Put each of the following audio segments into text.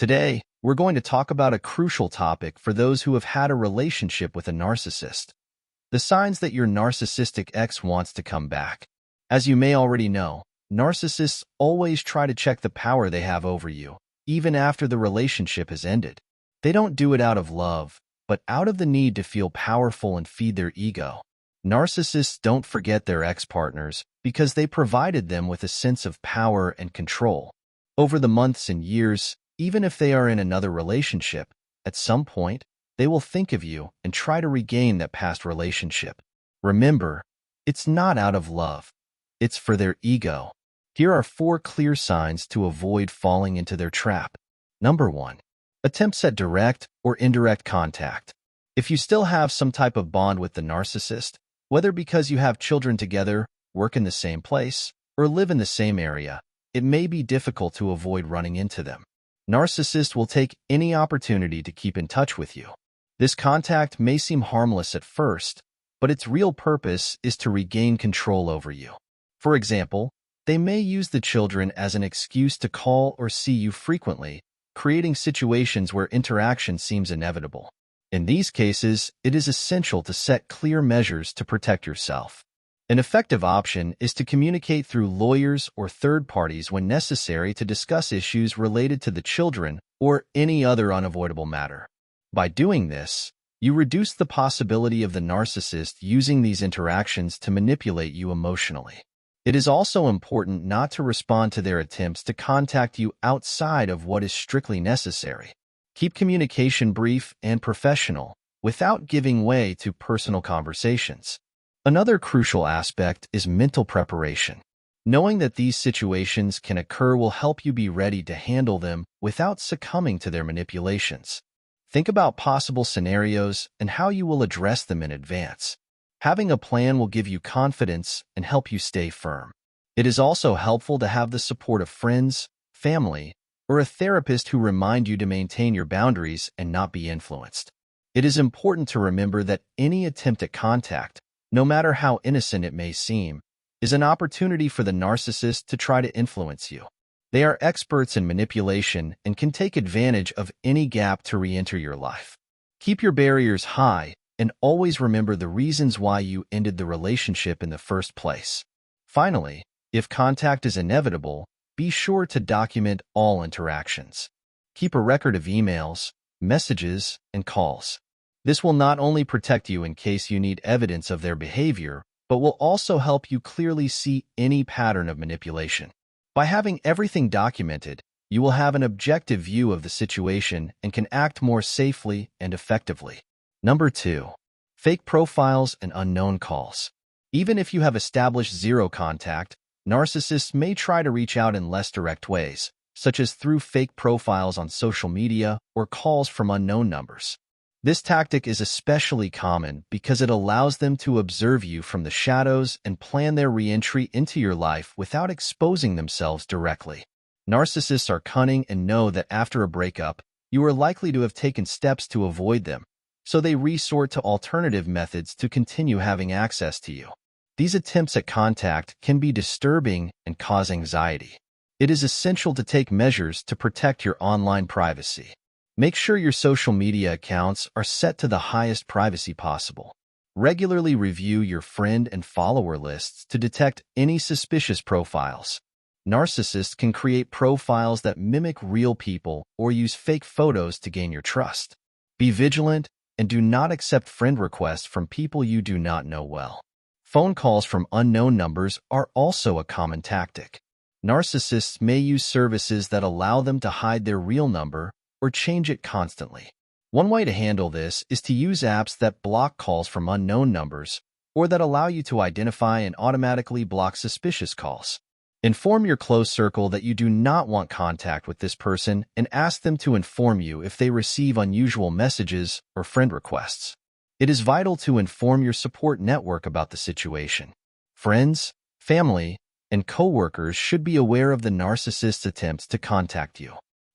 Today, we're going to talk about a crucial topic for those who have had a relationship with a narcissist. The signs that your narcissistic ex wants to come back. As you may already know, narcissists always try to check the power they have over you, even after the relationship has ended. They don't do it out of love, but out of the need to feel powerful and feed their ego. Narcissists don't forget their ex-partners because they provided them with a sense of power and control. Over the months and years, even if they are in another relationship, at some point, they will think of you and try to regain that past relationship. Remember, it's not out of love. It's for their ego. Here are 4 clear signs to avoid falling into their trap. Number 1. Attempts at direct or indirect contact. If you still have some type of bond with the narcissist, whether because you have children together, work in the same place, or live in the same area, it may be difficult to avoid running into them. Narcissists will take any opportunity to keep in touch with you. This contact may seem harmless at first, but its real purpose is to regain control over you. For example, they may use the children as an excuse to call or see you frequently, creating situations where interaction seems inevitable. In these cases, it is essential to set clear measures to protect yourself. An effective option is to communicate through lawyers or third parties when necessary to discuss issues related to the children or any other unavoidable matter. By doing this, you reduce the possibility of the narcissist using these interactions to manipulate you emotionally. It is also important not to respond to their attempts to contact you outside of what is strictly necessary. Keep communication brief and professional, without giving way to personal conversations. Another crucial aspect is mental preparation. Knowing that these situations can occur will help you be ready to handle them without succumbing to their manipulations. Think about possible scenarios and how you will address them in advance. Having a plan will give you confidence and help you stay firm. It is also helpful to have the support of friends, family, or a therapist who remind you to maintain your boundaries and not be influenced. It is important to remember that any attempt at contact, no matter how innocent it may seem, is an opportunity for the narcissist to try to influence you. They are experts in manipulation and can take advantage of any gap to re-enter your life. Keep your barriers high and always remember the reasons why you ended the relationship in the first place. Finally, if contact is inevitable, be sure to document all interactions. Keep a record of emails, messages, and calls. This will not only protect you in case you need evidence of their behavior, but will also help you clearly see any pattern of manipulation. By having everything documented, you will have an objective view of the situation and can act more safely and effectively. Number 2. Fake profiles and unknown calls. Even if you have established zero contact, narcissists may try to reach out in less direct ways, such as through fake profiles on social media or calls from unknown numbers. This tactic is especially common because it allows them to observe you from the shadows and plan their re-entry into your life without exposing themselves directly. Narcissists are cunning and know that after a breakup, you are likely to have taken steps to avoid them, so they resort to alternative methods to continue having access to you. These attempts at contact can be disturbing and cause anxiety. It is essential to take measures to protect your online privacy. Make sure your social media accounts are set to the highest privacy possible. Regularly review your friend and follower lists to detect any suspicious profiles. Narcissists can create profiles that mimic real people or use fake photos to gain your trust. Be vigilant and do not accept friend requests from people you do not know well. Phone calls from unknown numbers are also a common tactic. Narcissists may use services that allow them to hide their real number or change it constantly. One way to handle this is to use apps that block calls from unknown numbers or that allow you to identify and automatically block suspicious calls. Inform your close circle that you do not want contact with this person and ask them to inform you if they receive unusual messages or friend requests. It is vital to inform your support network about the situation. Friends, family, and coworkers should be aware of the narcissist's attempts to contact you.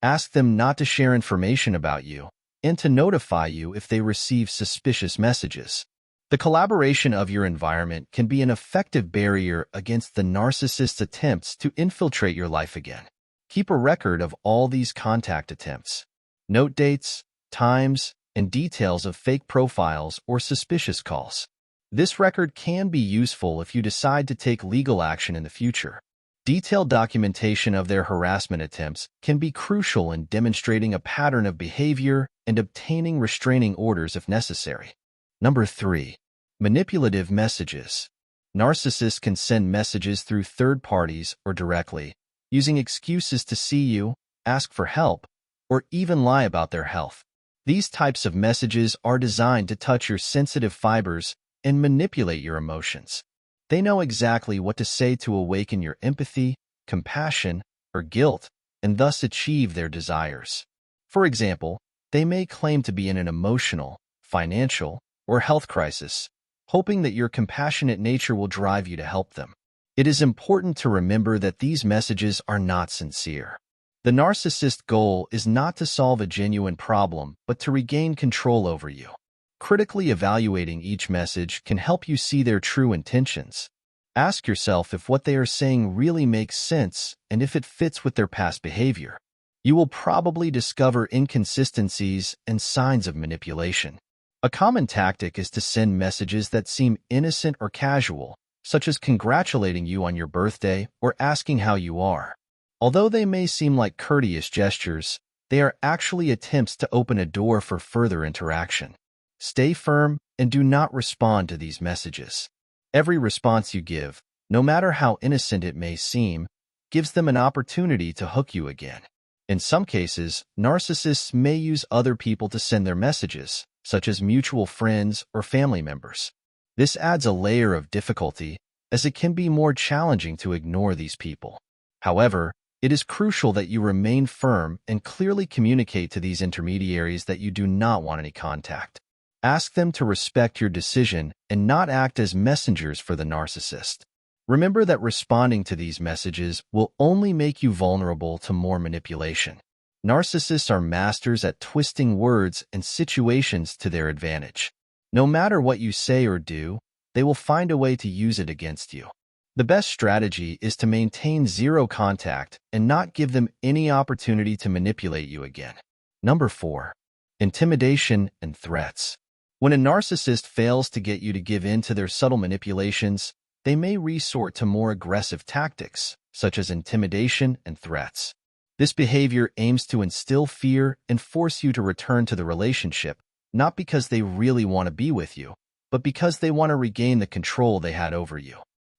Ask them not to share information about you and to notify you if they receive suspicious messages. The collaboration of your environment can be an effective barrier against the narcissist's attempts to infiltrate your life again. Keep a record of all these contact attempts. Note dates, times, and details of fake profiles or suspicious calls. This record can be useful if you decide to take legal action in the future. Detailed documentation of their harassment attempts can be crucial in demonstrating a pattern of behavior and obtaining restraining orders if necessary. Number 3. Manipulative messages. Narcissists can send messages through third parties or directly, using excuses to see you, ask for help, or even lie about their health. These types of messages are designed to touch your sensitive fibers and manipulate your emotions. They know exactly what to say to awaken your empathy, compassion, or guilt, and thus achieve their desires. For example, they may claim to be in an emotional, financial, or health crisis, hoping that your compassionate nature will drive you to help them. It is important to remember that these messages are not sincere. The narcissist's goal is not to solve a genuine problem, but to regain control over you. Critically evaluating each message can help you see their true intentions. Ask yourself if what they are saying really makes sense and if it fits with their past behavior. You will probably discover inconsistencies and signs of manipulation. A common tactic is to send messages that seem innocent or casual, such as congratulating you on your birthday or asking how you are. Although they may seem like courteous gestures, they are actually attempts to open a door for further interaction. Stay firm and do not respond to these messages. Every response you give, no matter how innocent it may seem, gives them an opportunity to hook you again. In some cases, narcissists may use other people to send their messages, such as mutual friends or family members. This adds a layer of difficulty, as it can be more challenging to ignore these people. However, it is crucial that you remain firm and clearly communicate to these intermediaries that you do not want any contact. Ask them to respect your decision and not act as messengers for the narcissist. Remember that responding to these messages will only make you vulnerable to more manipulation. Narcissists are masters at twisting words and situations to their advantage. No matter what you say or do, they will find a way to use it against you. The best strategy is to maintain zero contact and not give them any opportunity to manipulate you again. Number 4. Intimidation and threats. When a narcissist fails to get you to give in to their subtle manipulations, they may resort to more aggressive tactics, such as intimidation and threats. This behavior aims to instill fear and force you to return to the relationship, not because they really want to be with you, but because they want to regain the control they had over you.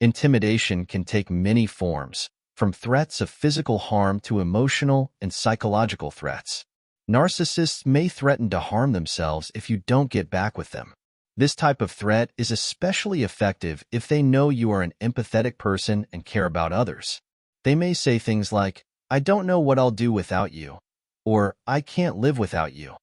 Intimidation can take many forms, from threats of physical harm to emotional and psychological threats. Narcissists may threaten to harm themselves if you don't get back with them. This type of threat is especially effective if they know you are an empathetic person and care about others. They may say things like, "I don't know what I'll do without you," or "I can't live without you,"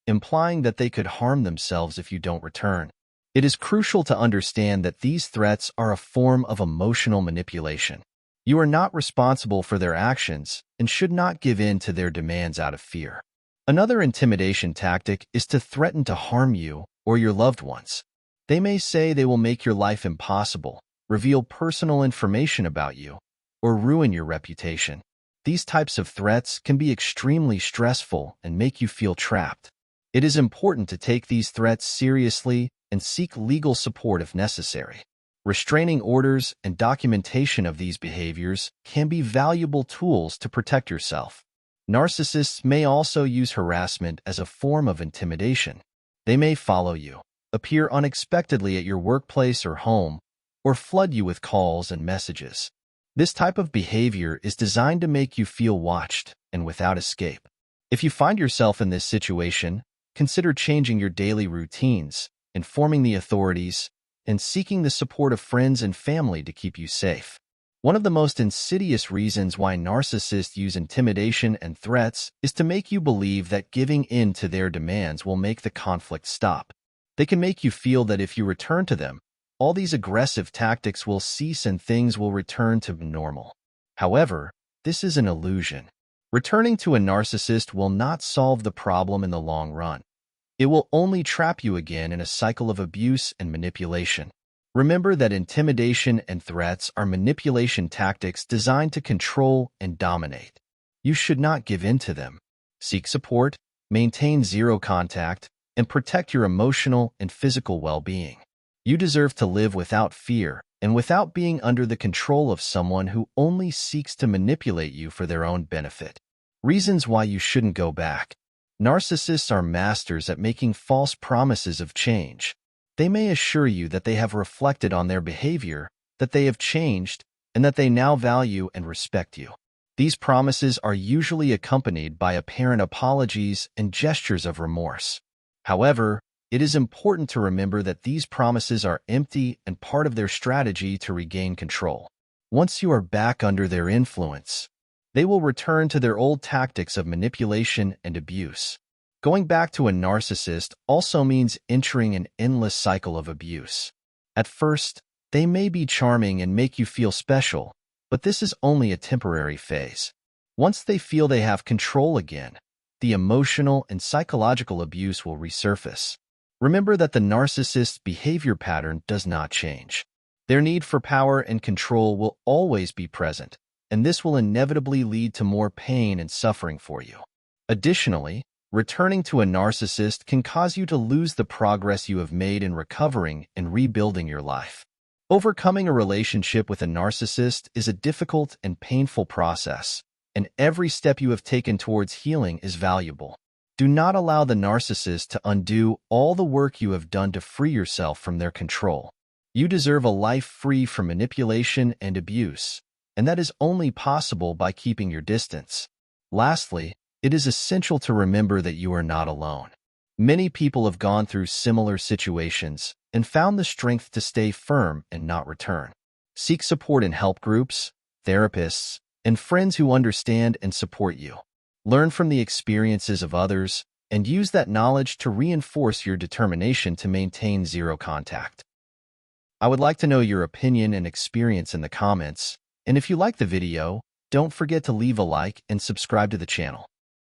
implying that they could harm themselves if you don't return. It is crucial to understand that these threats are a form of emotional manipulation. You are not responsible for their actions and should not give in to their demands out of fear. Another intimidation tactic is to threaten to harm you or your loved ones. They may say they will make your life impossible, reveal personal information about you, or ruin your reputation. These types of threats can be extremely stressful and make you feel trapped. It is important to take these threats seriously and seek legal support if necessary. Restraining orders and documentation of these behaviors can be valuable tools to protect yourself. Narcissists may also use harassment as a form of intimidation. They may follow you, appear unexpectedly at your workplace or home, or flood you with calls and messages. This type of behavior is designed to make you feel watched and without escape. If you find yourself in this situation, consider changing your daily routines, informing the authorities, and seeking the support of friends and family to keep you safe. One of the most insidious reasons why narcissists use intimidation and threats is to make you believe that giving in to their demands will make the conflict stop. They can make you feel that if you return to them, all these aggressive tactics will cease and things will return to normal. However, this is an illusion. Returning to a narcissist will not solve the problem in the long run. It will only trap you again in a cycle of abuse and manipulation. Remember that intimidation and threats are manipulation tactics designed to control and dominate. You should not give in to them. Seek support, maintain zero contact, and protect your emotional and physical well-being. You deserve to live without fear and without being under the control of someone who only seeks to manipulate you for their own benefit. Reasons why you shouldn't go back. Narcissists are masters at making false promises of change. They may assure you that they have reflected on their behavior, that they have changed, and that they now value and respect you. These promises are usually accompanied by apparent apologies and gestures of remorse. However, it is important to remember that these promises are empty and part of their strategy to regain control. Once you are back under their influence, they will return to their old tactics of manipulation and abuse. Going back to a narcissist also means entering an endless cycle of abuse. At first, they may be charming and make you feel special, but this is only a temporary phase. Once they feel they have control again, the emotional and psychological abuse will resurface. Remember that the narcissist's behavior pattern does not change. Their need for power and control will always be present, and this will inevitably lead to more pain and suffering for you. Additionally, returning to a narcissist can cause you to lose the progress you have made in recovering and rebuilding your life. Overcoming a relationship with a narcissist is a difficult and painful process, and every step you have taken towards healing is valuable. Do not allow the narcissist to undo all the work you have done to free yourself from their control. You deserve a life free from manipulation and abuse, and that is only possible by keeping your distance. Lastly, it is essential to remember that you are not alone. Many people have gone through similar situations and found the strength to stay firm and not return. Seek support in help groups, therapists, and friends who understand and support you. Learn from the experiences of others and use that knowledge to reinforce your determination to maintain zero contact. I would like to know your opinion and experience in the comments, and if you like the video, don't forget to leave a like and subscribe to the channel.